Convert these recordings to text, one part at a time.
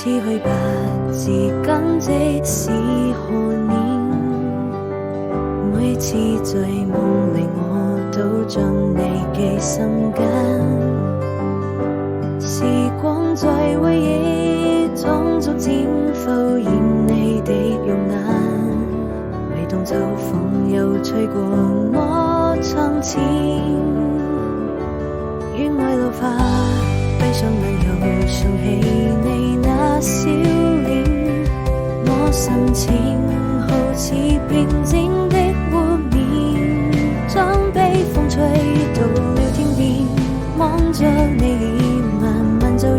似去吧，自今即使何年，每次在夢裏我都將你記心間，時光在回憶中逐漸浮現你的容顏，每當秋風又吹過我窗前，願愛老化，閉上眼又想起你那笑臉，我心情好似平靜的湖面，將悲風吹到了天邊，望着你臉慢慢走遠，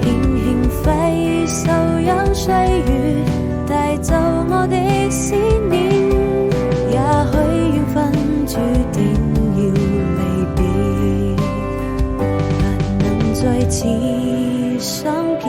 輕輕揮手讓歲月帶走我的思念，也許緣分注定要離別，不能再次相見。